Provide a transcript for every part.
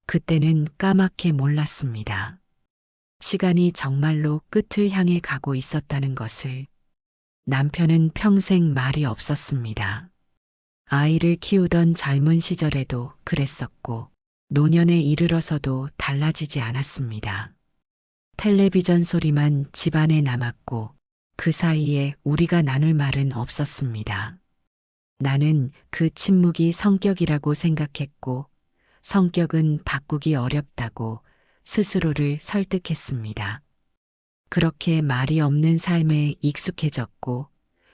그때는 까맣게 몰랐습니다. 시간이 정말로 끝을 향해 가고 있었다는 것을. 남편은 평생 말이 없었습니다. 아이를 키우던 젊은 시절에도 그랬었고, 노년에 이르러서도 달라지지 않았습니다. 텔레비전 소리만 집안에 남았고, 그 사이에 우리가 나눌 말은 없었습니다. 나는 그 침묵이 성격이라고 생각했고, 성격은 바꾸기 어렵다고 스스로를 설득했습니다. 그렇게 말이 없는 삶에 익숙해졌고,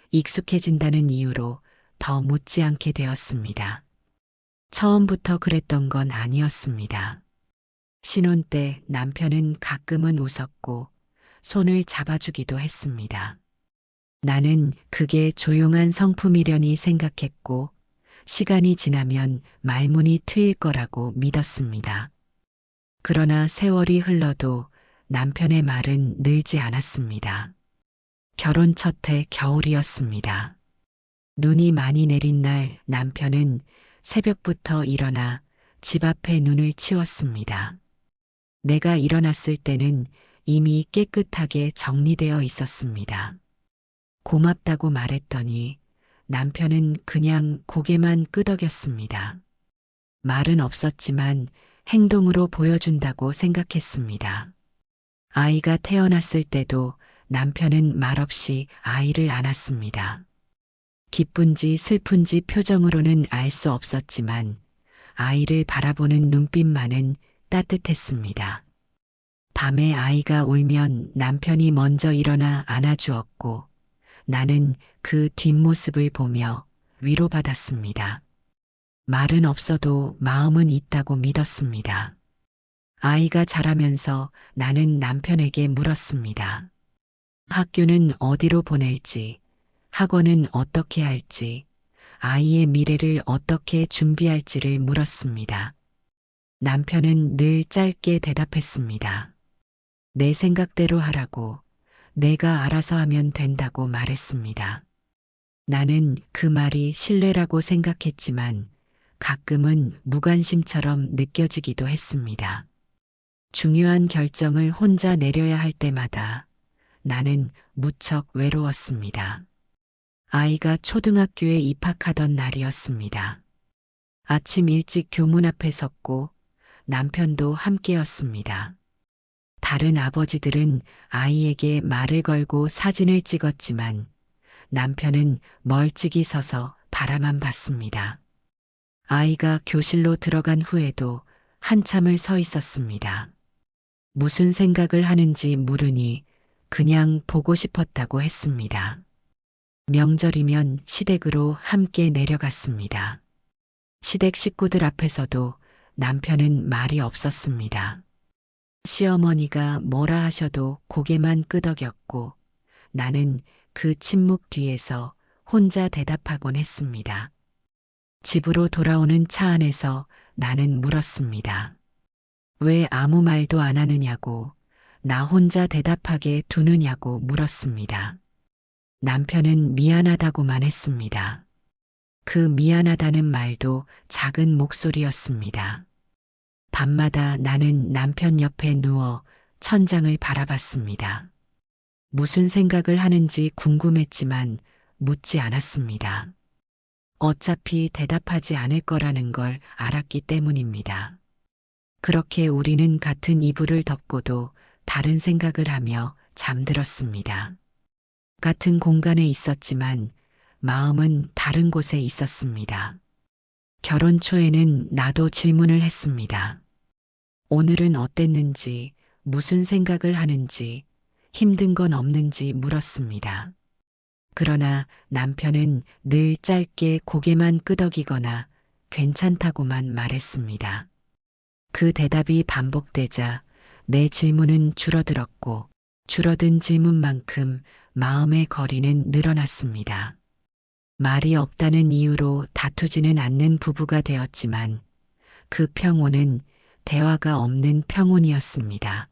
익숙해진다는 이유로 더 묻지 않게 되었습니다. 처음부터 그랬던 건 아니었습니다. 신혼 때 남편은 가끔은 웃었고 손을 잡아주기도 했습니다. 나는 그게 조용한 성품이려니 생각했고 시간이 지나면 말문이 트일 거라고 믿었습니다. 그러나 세월이 흘러도 남편의 말은 늘지 않았습니다. 결혼 첫 해 겨울이었습니다. 눈이 많이 내린 날 남편은 새벽부터 일어나 집 앞에 눈을 치웠습니다. 내가 일어났을 때는 이미 깨끗하게 정리되어 있었습니다. 고맙다고 말했더니 남편은 그냥 고개만 끄덕였습니다. 말은 없었지만 행동으로 보여준다고 생각했습니다. 아이가 태어났을 때도 남편은 말없이 아이를 안았습니다. 기쁜지 슬픈지 표정으로는 알 수 없었지만 아이를 바라보는 눈빛만은 따뜻했습니다. 밤에 아이가 울면 남편이 먼저 일어나 안아주었고 나는 그 뒷모습을 보며 위로받았습니다. 말은 없어도 마음은 있다고 믿었습니다. 아이가 자라면서 나는 남편에게 물었습니다. 학교는 어디로 보낼지, 학원은 어떻게 할지, 아이의 미래를 어떻게 준비할지를 물었습니다. 남편은 늘 짧게 대답했습니다. 내 생각대로 하라고, 내가 알아서 하면 된다고 말했습니다. 나는 그 말이 신뢰라고 생각했지만 가끔은 무관심처럼 느껴지기도 했습니다. 중요한 결정을 혼자 내려야 할 때마다 나는 무척 외로웠습니다. 아이가 초등학교에 입학하던 날이었습니다. 아침 일찍 교문 앞에 섰고 남편도 함께였습니다. 다른 아버지들은 아이에게 말을 걸고 사진을 찍었지만 남편은 멀찍이 서서 바라만 봤습니다. 아이가 교실로 들어간 후에도 한참을 서 있었습니다. 무슨 생각을 하는지 물으니 그냥 보고 싶었다고 했습니다. 명절이면 시댁으로 함께 내려갔습니다. 시댁 식구들 앞에서도 남편은 말이 없었습니다. 시어머니가 뭐라 하셔도 고개만 끄덕였고 나는 그 침묵 뒤에서 혼자 대답하곤 했습니다. 집으로 돌아오는 차 안에서 나는 물었습니다. 왜 아무 말도 안 하느냐고, 나 혼자 대답하게 두느냐고 물었습니다. 남편은 미안하다고만 했습니다. 그 미안하다는 말도 작은 목소리였습니다. 밤마다 나는 남편 옆에 누워 천장을 바라봤습니다. 무슨 생각을 하는지 궁금했지만 묻지 않았습니다. 어차피 대답하지 않을 거라는 걸 알았기 때문입니다. 그렇게 우리는 같은 이불을 덮고도 다른 생각을 하며 잠들었습니다. 같은 공간에 있었지만 마음은 다른 곳에 있었습니다. 결혼 초에는 나도 질문을 했습니다. 오늘은 어땠는지, 무슨 생각을 하는지, 힘든 건 없는지 물었습니다. 그러나 남편은 늘 짧게 고개만 끄덕이거나 괜찮다고만 말했습니다. 그 대답이 반복되자 내 질문은 줄어들었고 줄어든 질문만큼 마음의 거리는 늘어났습니다. 말이 없다는 이유로 다투지는 않는 부부가 되었지만 그 평온은 대화가 없는 평온이었습니다.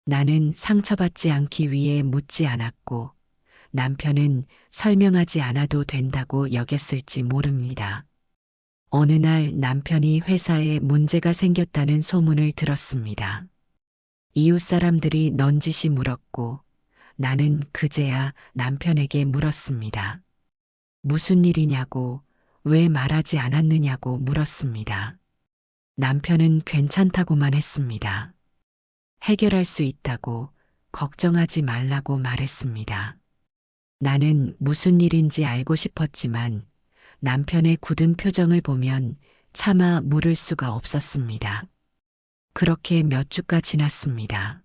나는 상처받지 않기 위해 묻지 않았고 남편은 설명하지 않아도 된다고 여겼을지 모릅니다. 어느 날 남편이 회사에 문제가 생겼다는 소문을 들었습니다. 이웃 사람들이 넌지시 물었고 나는 그제야 남편에게 물었습니다. 무슨 일이냐고, 왜 말하지 않았느냐고 물었습니다. 남편은 괜찮다고만 했습니다. 해결할 수 있다고, 걱정하지 말라고 말했습니다. 나는 무슨 일인지 알고 싶었지만 남편의 굳은 표정을 보면 차마 물을 수가 없었습니다. 그렇게 몇 주가 지났습니다.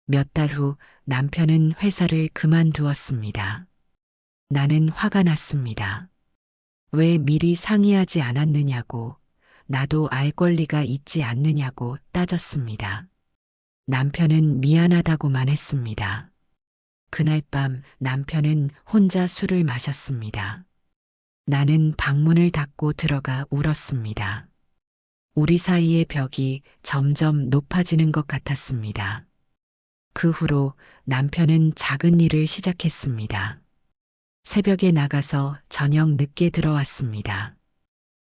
몇 달 후 남편은 회사를 그만두었습니다. 나는 화가 났습니다. 왜 미리 상의하지 않았느냐고, 나도 알 권리가 있지 않느냐고 따졌습니다. 남편은 미안하다고만 했습니다. 그날 밤 남편은 혼자 술을 마셨습니다. 나는 방문을 닫고 들어가 울었습니다. 우리 사이의 벽이 점점 높아지는 것 같았습니다. 그 후로 남편은 작은 일을 시작했습니다. 새벽에 나가서 저녁 늦게 들어왔습니다.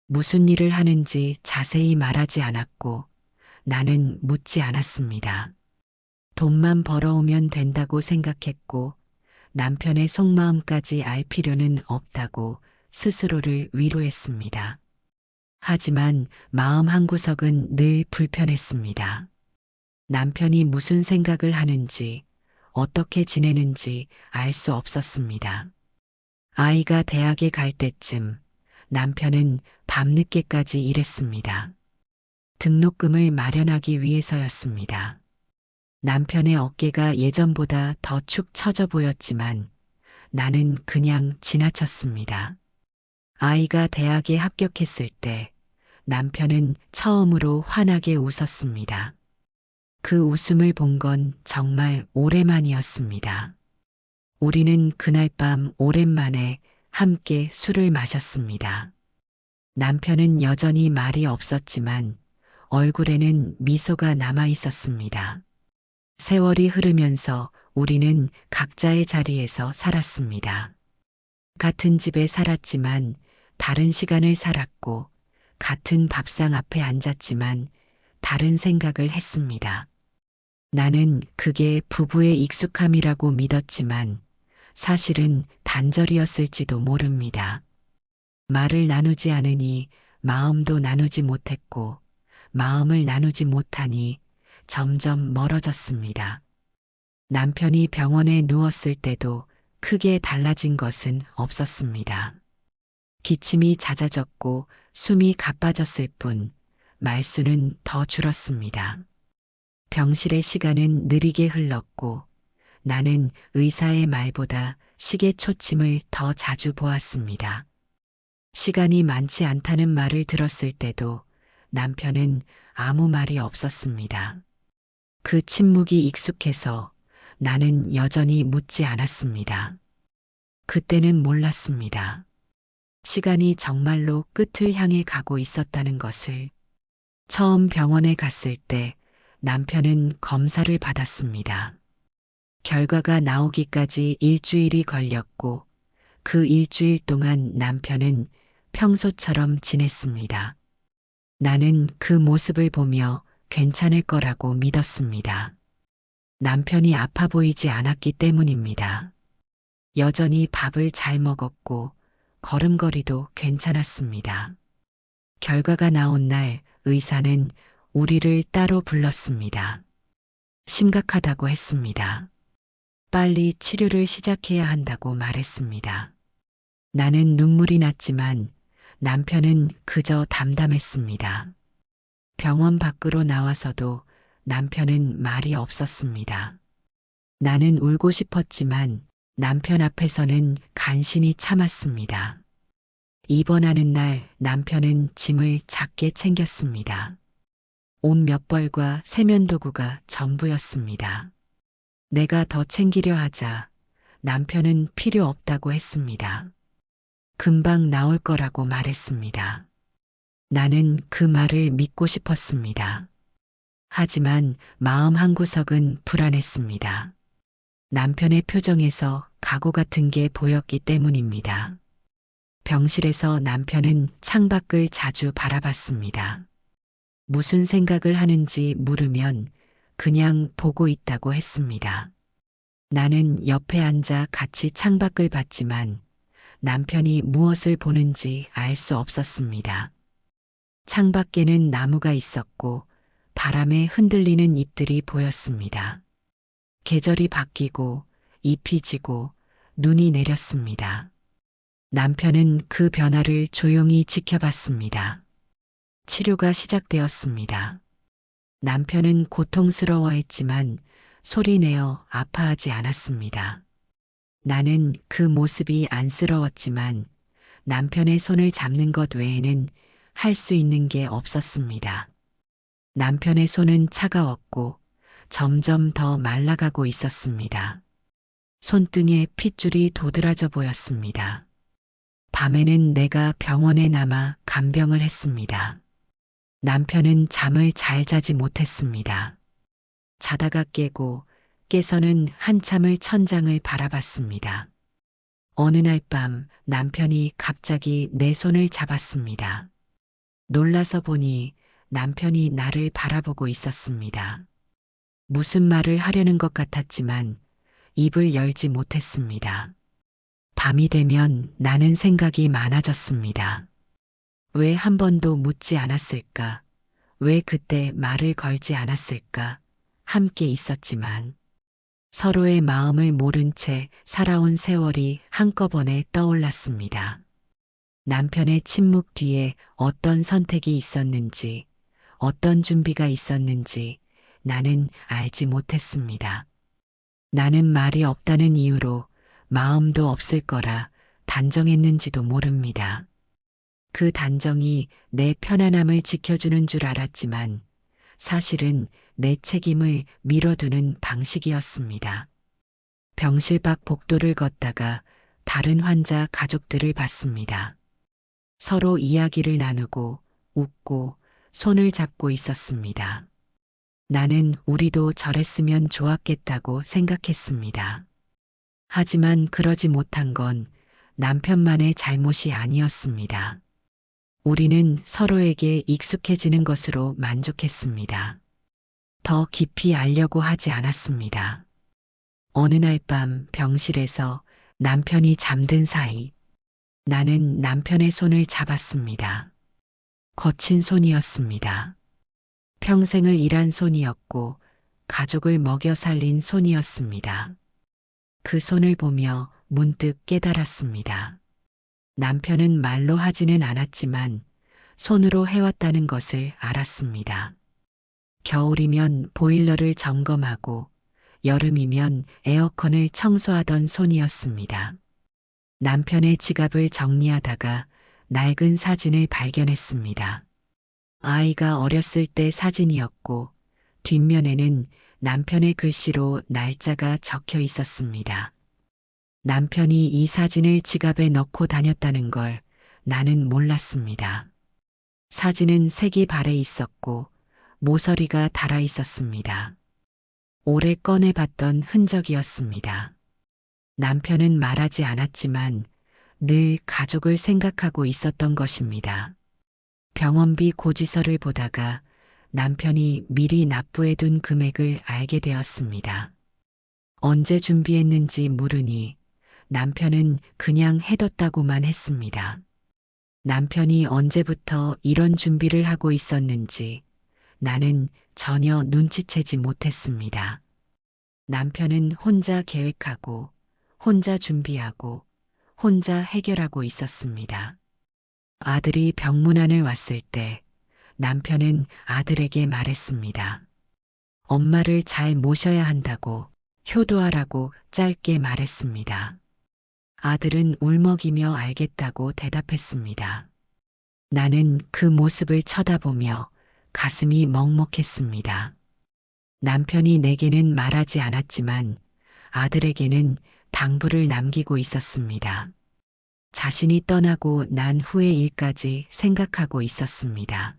무슨 일을 하는지 자세히 말하지 않았고 나는 묻지 않았습니다. 돈만 벌어오면 된다고 생각했고 남편의 속마음까지 알 필요는 없다고 스스로를 위로했습니다. 하지만 마음 한구석은 늘 불편했습니다. 남편이 무슨 생각을 하는지, 어떻게 지내는지 알 수 없었습니다. 아이가 대학에 갈 때쯤 남편은 밤늦게까지 일했습니다. 등록금을 마련하기 위해서였습니다. 남편의 어깨가 예전보다 더 축 처져 보였지만 나는 그냥 지나쳤습니다. 아이가 대학에 합격했을 때 남편은 처음으로 환하게 웃었습니다. 그 웃음을 본 건 정말 오랜만이었습니다. 우리는 그날 밤 오랜만에 함께 술을 마셨습니다. 남편은 여전히 말이 없었지만 얼굴에는 미소가 남아 있었습니다. 세월이 흐르면서 우리는 각자의 자리에서 살았습니다. 같은 집에 살았지만 다른 시간을 살았고 같은 밥상 앞에 앉았지만 다른 생각을 했습니다. 나는 그게 부부의 익숙함이라고 믿었지만 사실은 단절이었을지도 모릅니다. 말을 나누지 않으니 마음도 나누지 못했고 마음을 나누지 못하니 점점 멀어졌습니다. 남편이 병원에 누웠을 때도 크게 달라진 것은 없었습니다. 기침이 잦아졌고 숨이 가빠졌을 뿐 말수는 더 줄었습니다. 병실의 시간은 느리게 흘렀고 나는 의사의 말보다 시계 초침을 더 자주 보았습니다. 시간이 많지 않다는 말을 들었을 때도 남편은 아무 말이 없었습니다. 그 침묵이 익숙해서 나는 여전히 묻지 않았습니다. 그때는 몰랐습니다. 시간이 정말로 끝을 향해 가고 있었다는 것을. 처음 병원에 갔을 때 남편은 검사를 받았습니다. 결과가 나오기까지 일주일이 걸렸고 그 일주일 동안 남편은 평소처럼 지냈습니다. 나는 그 모습을 보며 괜찮을 거라고 믿었습니다. 남편이 아파 보이지 않았기 때문입니다. 여전히 밥을 잘 먹었고 걸음걸이도 괜찮았습니다. 결과가 나온 날 의사는 우리를 따로 불렀습니다. 심각하다고 했습니다. 빨리 치료를 시작해야 한다고 말했습니다. 나는 눈물이 났지만 남편은 그저 담담했습니다. 병원 밖으로 나와서도 남편은 말이 없었습니다. 나는 울고 싶었지만 남편 앞에서는 간신히 참았습니다. 입원하는 날 남편은 짐을 작게 챙겼습니다. 옷 몇 벌과 세면도구가 전부였습니다. 내가 더 챙기려 하자 남편은 필요 없다고 했습니다. 금방 나올 거라고 말했습니다. 나는 그 말을 믿고 싶었습니다. 하지만 마음 한구석은 불안했습니다. 남편의 표정에서 각오 같은 게 보였기 때문입니다. 병실에서 남편은 창밖을 자주 바라봤습니다. 무슨 생각을 하는지 물으면 그냥 보고 있다고 했습니다. 나는 옆에 앉아 같이 창밖을 봤지만 남편이 무엇을 보는지 알 수 없었습니다. 창밖에는 나무가 있었고 바람에 흔들리는 잎들이 보였습니다. 계절이 바뀌고 잎이 지고 눈이 내렸습니다. 남편은 그 변화를 조용히 지켜봤습니다. 치료가 시작되었습니다. 남편은 고통스러워했지만 소리내어 아파하지 않았습니다. 나는 그 모습이 안쓰러웠지만 남편의 손을 잡는 것 외에는 할 수 있는 게 없었습니다. 남편의 손은 차가웠고 점점 더 말라가고 있었습니다. 손등에 핏줄이 도드라져 보였습니다. 밤에는 내가 병원에 남아 간병을 했습니다. 남편은 잠을 잘 자지 못했습니다. 자다가 깨서는 한참을 천장을 바라봤습니다. 어느 날 밤 남편이 갑자기 내 손을 잡았습니다. 놀라서 보니 남편이 나를 바라보고 있었습니다. 무슨 말을 하려는 것 같았지만 입을 열지 못했습니다. 밤이 되면 나는 생각이 많아졌습니다. 왜 한 번도 묻지 않았을까? 왜 그때 말을 걸지 않았을까? 함께 있었지만 서로의 마음을 모른 채 살아온 세월이 한꺼번에 떠올랐습니다. 남편의 침묵 뒤에 어떤 선택이 있었는지, 어떤 준비가 있었는지 나는 알지 못했습니다. 나는 말이 없다는 이유로 마음도 없을 거라 단정했는지도 모릅니다. 그 단정이 내 편안함을 지켜주는 줄 알았지만 사실은 내 책임을 밀어두는 방식이었습니다. 병실 밖 복도를 걷다가 다른 환자 가족들을 봤습니다. 서로 이야기를 나누고 웃고 손을 잡고 있었습니다. 나는 우리도 저랬으면 좋았겠다고 생각했습니다. 하지만 그러지 못한 건 남편만의 잘못이 아니었습니다. 우리는 서로에게 익숙해지는 것으로 만족했습니다. 더 깊이 알려고 하지 않았습니다. 어느 날 밤 병실에서 남편이 잠든 사이 나는 남편의 손을 잡았습니다. 거친 손이었습니다. 평생을 일한 손이었고 가족을 먹여 살린 손이었습니다. 그 손을 보며 문득 깨달았습니다. 남편은 말로 하지는 않았지만 손으로 해왔다는 것을 알았습니다. 겨울이면 보일러를 점검하고 여름이면 에어컨을 청소하던 손이었습니다. 남편의 지갑을 정리하다가 낡은 사진을 발견했습니다. 아이가 어렸을 때 사진이었고 뒷면에는 남편의 글씨로 날짜가 적혀 있었습니다. 남편이 이 사진을 지갑에 넣고 다녔다는 걸 나는 몰랐습니다. 사진은 색이 발해 있었고 모서리가 달아 있었습니다. 오래 꺼내봤던 흔적이었습니다. 남편은 말하지 않았지만 늘 가족을 생각하고 있었던 것입니다. 병원비 고지서를 보다가 남편이 미리 납부해둔 금액을 알게 되었습니다. 언제 준비했는지 물으니 남편은 그냥 해뒀다고만 했습니다. 남편이 언제부터 이런 준비를 하고 있었는지 나는 전혀 눈치채지 못했습니다. 남편은 혼자 계획하고, 혼자 준비하고, 혼자 해결하고 있었습니다. 아들이 병문안을 왔을 때 남편은 아들에게 말했습니다. 엄마를 잘 모셔야 한다고, 효도하라고 짧게 말했습니다. 아들은 울먹이며 알겠다고 대답했습니다. 나는 그 모습을 쳐다보며 가슴이 먹먹했습니다. 남편이 내게는 말하지 않았지만 아들에게는 당부를 남기고 있었습니다. 자신이 떠나고 난 후의 일까지 생각하고 있었습니다.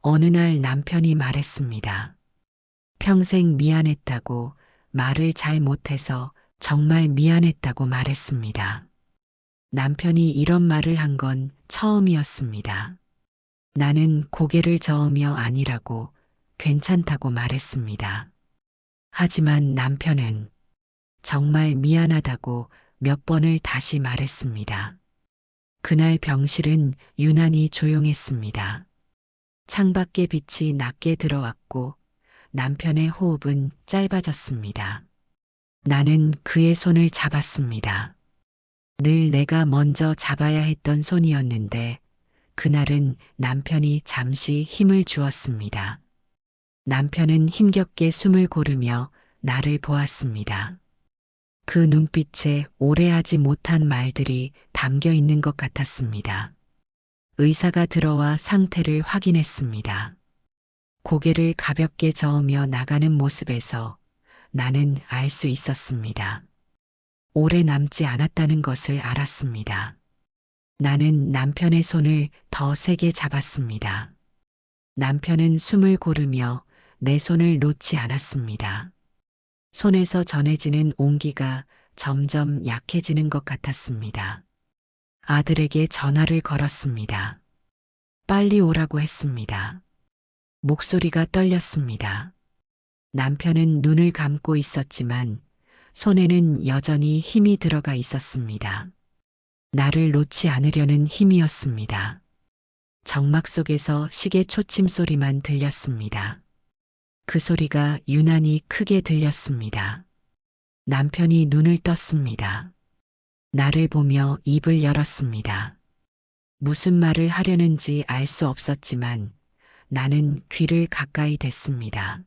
어느 날 남편이 말했습니다. 평생 미안했다고, 말을 잘 못해서 정말 미안했다고 말했습니다. 남편이 이런 말을 한 건 처음이었습니다. 나는 고개를 저으며 아니라고 괜찮다고 말했습니다. 하지만 남편은 정말 미안하다고 몇 번을 다시 말했습니다. 그날 병실은 유난히 조용했습니다. 창밖에 빛이 낮게 들어왔고 남편의 호흡은 짧아졌습니다. 나는 그의 손을 잡았습니다. 늘 내가 먼저 잡아야 했던 손이었는데 그날은 남편이 잠시 힘을 주었습니다. 남편은 힘겹게 숨을 고르며 나를 보았습니다. 그 눈빛에 오래 하지 못한 말들이 담겨 있는 것 같았습니다. 의사가 들어와 상태를 확인했습니다. 고개를 가볍게 저으며 나가는 모습에서 나는 알 수 있었습니다. 오래 남지 않았다는 것을 알았습니다. 나는 남편의 손을 더 세게 잡았습니다. 남편은 숨을 고르며 내 손을 놓지 않았습니다. 손에서 전해지는 온기가 점점 약해지는 것 같았습니다. 아들에게 전화를 걸었습니다. 빨리 오라고 했습니다. 목소리가 떨렸습니다. 남편은 눈을 감고 있었지만 손에는 여전히 힘이 들어가 있었습니다. 나를 놓지 않으려는 힘이었습니다. 정막 속에서 시계 초침 소리만 들렸습니다. 그 소리가 유난히 크게 들렸습니다. 남편이 눈을 떴습니다. 나를 보며 입을 열었습니다. 무슨 말을 하려는지 알 수 없었지만 나는 귀를 가까이 댔습니다.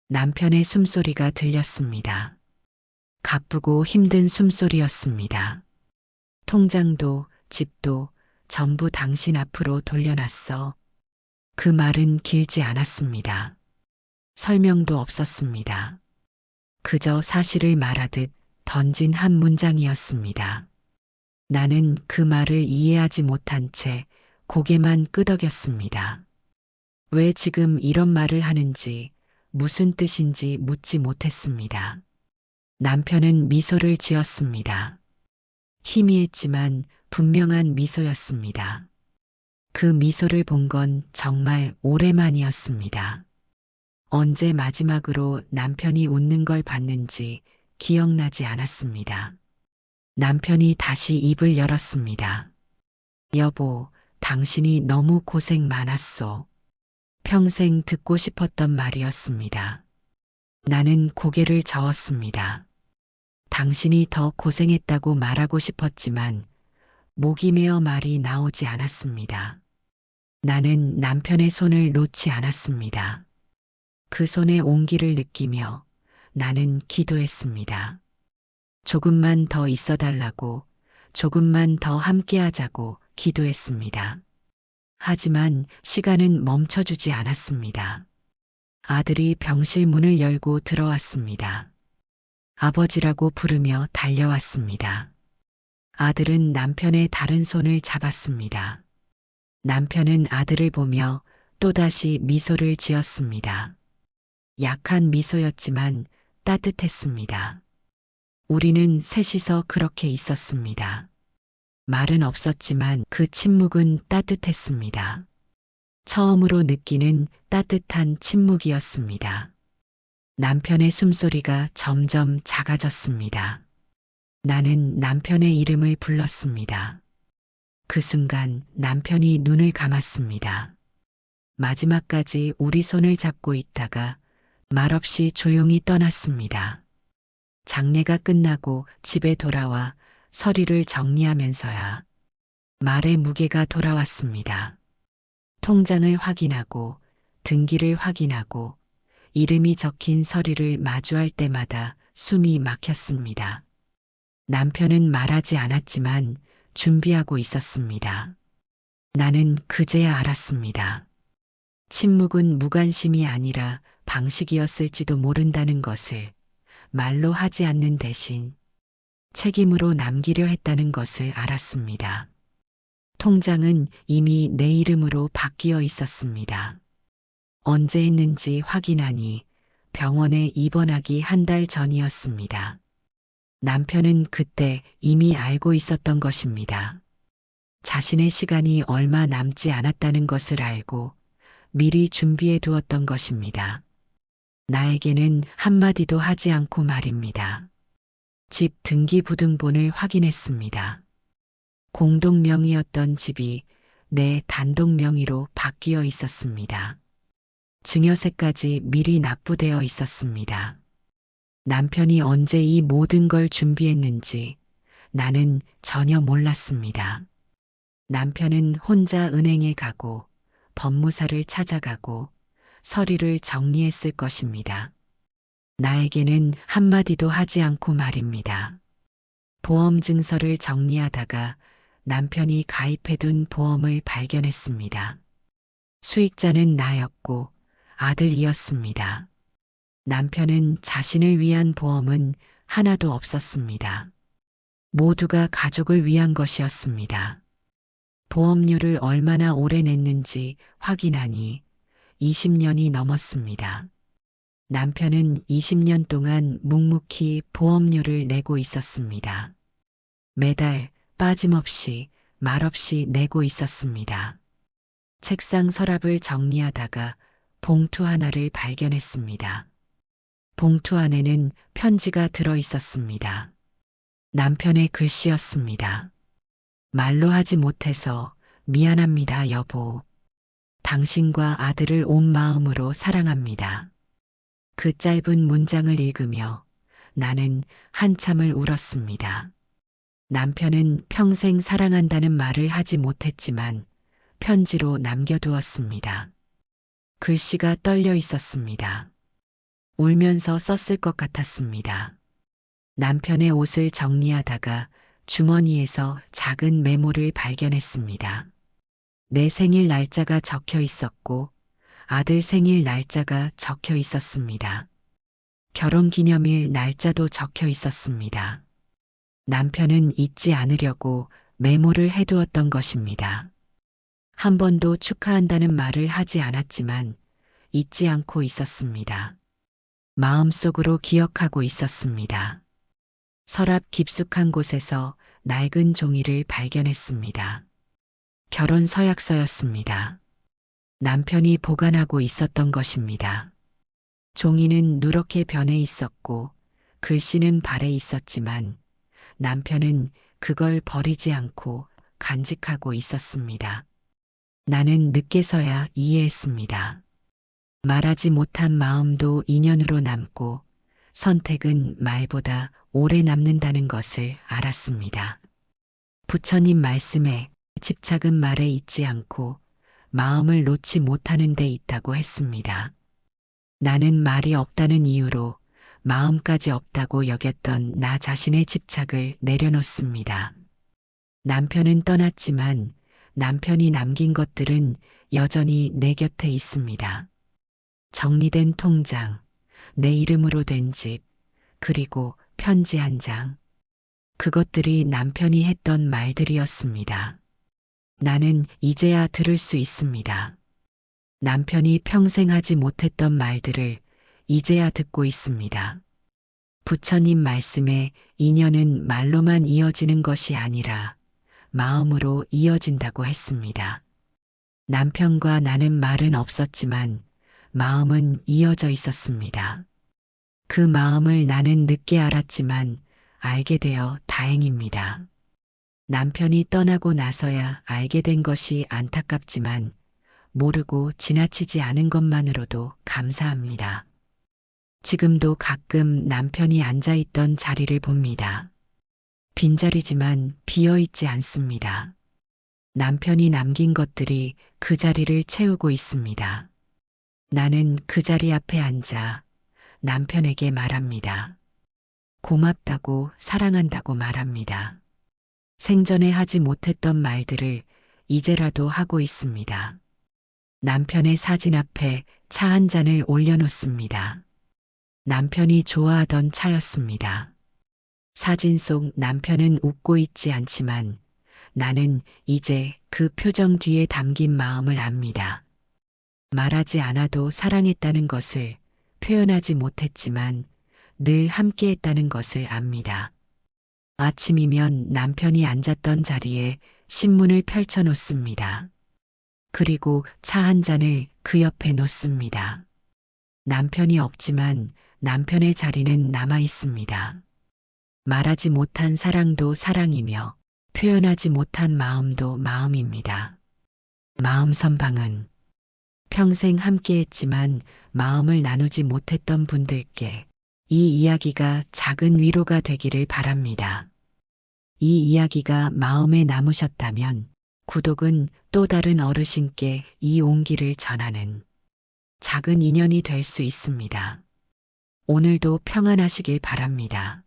남편의 숨소리가 들렸습니다. 가쁘고 힘든 숨소리였습니다. 통장도 집도 전부 당신 앞으로 돌려놨어. 그 말은 길지 않았습니다. 설명도 없었습니다. 그저 사실을 말하듯 던진 한 문장이었습니다. 나는 그 말을 이해하지 못한 채 고개만 끄덕였습니다. 왜 지금 이런 말을 하는지, 무슨 뜻인지 묻지 못했습니다. 남편은 미소를 지었습니다. 희미했지만 분명한 미소였습니다. 그 미소를 본 건 정말 오래만이었습니다. 언제 마지막으로 남편이 웃는 걸 봤는지 기억나지 않았습니다. 남편이 다시 입을 열었습니다. 여보, 당신이 너무 고생 많았소. 평생 듣고 싶었던 말이었습니다. 나는 고개를 저었습니다. 당신이 더 고생했다고 말하고 싶었지만 목이 메어 말이 나오지 않았습니다. 나는 남편의 손을 놓지 않았습니다. 그 손의 온기를 느끼며 나는 기도했습니다. 조금만 더 있어 달라고, 조금만 더 함께 하자고 기도했습니다. 하지만 시간은 멈춰주지 않았습니다. 아들이 병실 문을 열고 들어왔습니다. 아버지라고 부르며 달려왔습니다. 아들은 남편의 다른 손을 잡았습니다. 남편은 아들을 보며 또다시 미소를 지었습니다. 약한 미소였지만 따뜻했습니다. 우리는 셋이서 그렇게 있었습니다. 말은 없었지만 그 침묵은 따뜻했습니다. 처음으로 느끼는 따뜻한 침묵이었습니다. 남편의 숨소리가 점점 작아졌습니다. 나는 남편의 이름을 불렀습니다. 그 순간 남편이 눈을 감았습니다. 마지막까지 우리 손을 잡고 있다가 말없이 조용히 떠났습니다. 장례가 끝나고 집에 돌아와 서류를 정리하면서야 말의 무게가 돌아왔습니다. 통장을 확인하고 등기를 확인하고 이름이 적힌 서류를 마주할 때마다 숨이 막혔습니다. 남편은 말하지 않았지만 준비하고 있었습니다. 나는 그제야 알았습니다. 침묵은 무관심이 아니라 방식이었을지도 모른다는 것을, 말로 하지 않는 대신 책임으로 남기려 했다는 것을 알았습니다. 통장은 이미 내 이름으로 바뀌어 있었습니다. 언제 했는지 확인하니 병원에 입원하기 한 달 전이었습니다. 남편은 그때 이미 알고 있었던 것입니다. 자신의 시간이 얼마 남지 않았다는 것을 알고 미리 준비해 두었던 것입니다. 나에게는 한마디도 하지 않고 말입니다. 집 등기부등본을 확인했습니다. 공동 명의였던 집이 내 단독 명의로 바뀌어 있었습니다. 증여세까지 미리 납부되어 있었습니다. 남편이 언제 이 모든 걸 준비했는지 나는 전혀 몰랐습니다. 남편은 혼자 은행에 가고 법무사를 찾아가고 서류를 정리했을 것입니다. 나에게는 한마디도 하지 않고 말입니다. 보험 증서를 정리하다가 남편이 가입해둔 보험을 발견했습니다. 수익자는 나였고 아들이었습니다. 남편은 자신을 위한 보험은 하나도 없었습니다. 모두가 가족을 위한 것이었습니다. 보험료를 얼마나 오래 냈는지 확인하니 20년이 넘었습니다. 남편은 20년 동안 묵묵히 보험료를 내고 있었습니다. 매달 빠짐없이 말없이 내고 있었습니다. 책상 서랍을 정리하다가 봉투 하나를 발견했습니다. 봉투 안에는 편지가 들어 있었습니다. 남편의 글씨였습니다. 말로 하지 못해서 미안합니다, 여보. 당신과 아들을 온 마음으로 사랑합니다. 그 짧은 문장을 읽으며 나는 한참을 울었습니다. 남편은 평생 사랑한다는 말을 하지 못했지만 편지로 남겨두었습니다. 글씨가 떨려 있었습니다. 울면서 썼을 것 같았습니다. 남편의 옷을 정리하다가 주머니에서 작은 메모를 발견했습니다. 내 생일 날짜가 적혀 있었고 아들 생일 날짜가 적혀 있었습니다. 결혼기념일 날짜도 적혀 있었습니다. 남편은 잊지 않으려고 메모를 해두었던 것입니다. 한 번도 축하한다는 말을 하지 않았지만 잊지 않고 있었습니다. 마음속으로 기억하고 있었습니다. 서랍 깊숙한 곳에서 낡은 종이를 발견했습니다. 결혼 서약서였습니다. 남편이 보관하고 있었던 것입니다. 종이는 누렇게 변해 있었고 글씨는 발해 있었지만 남편은 그걸 버리지 않고 간직하고 있었습니다. 나는 늦게서야 이해했습니다. 말하지 못한 마음도 인연으로 남고 선택은 말보다 오래 남는다는 것을 알았습니다. 부처님 말씀에 집착은 말에 있지 않고 마음을 놓지 못하는 데 있다고 했습니다. 나는 말이 없다는 이유로 마음까지 없다고 여겼던 나 자신의 집착을 내려놓습니다. 남편은 떠났지만 남편이 남긴 것들은 여전히 내 곁에 있습니다. 정리된 통장, 내 이름으로 된 집, 그리고 편지 한 장. 그것들이 남편이 했던 말들이었습니다. 나는 이제야 들을 수 있습니다. 남편이 평생 하지 못했던 말들을 이제야 듣고 있습니다. 부처님 말씀에 인연은 말로만 이어지는 것이 아니라 마음으로 이어진다고 했습니다. 남편과 나는 말은 없었지만 마음은 이어져 있었습니다. 그 마음을 나는 늦게 알았지만 알게 되어 다행입니다. 남편이 떠나고 나서야 알게 된 것이 안타깝지만 모르고 지나치지 않은 것만으로도 감사합니다. 지금도 가끔 남편이 앉아있던 자리를 봅니다. 빈자리지만 비어있지 않습니다. 남편이 남긴 것들이 그 자리를 채우고 있습니다. 나는 그 자리 앞에 앉아 남편에게 말합니다. 고맙다고 사랑한다고 말합니다. 생전에 하지 못했던 말들을 이제라도 하고 있습니다. 남편의 사진 앞에 차 한 잔을 올려놓습니다. 남편이 좋아하던 차였습니다. 사진 속 남편은 웃고 있지 않지만 나는 이제 그 표정 뒤에 담긴 마음을 압니다. 말하지 않아도 사랑했다는 것을 표현하지 못했지만 늘 함께했다는 것을 압니다. 아침이면 남편이 앉았던 자리에 신문을 펼쳐 놓습니다. 그리고 차 한 잔을 그 옆에 놓습니다. 남편이 없지만 남편의 자리는 남아 있습니다. 말하지 못한 사랑도 사랑이며 표현하지 못한 마음도 마음입니다. 마음 선방은 평생 함께했지만 마음을 나누지 못했던 분들께 이 이야기가 작은 위로가 되기를 바랍니다. 이 이야기가 마음에 남으셨다면 구독은 또 다른 어르신께 이 온기를 전하는 작은 인연이 될 수 있습니다. 오늘도 평안하시길 바랍니다.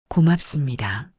고맙습니다.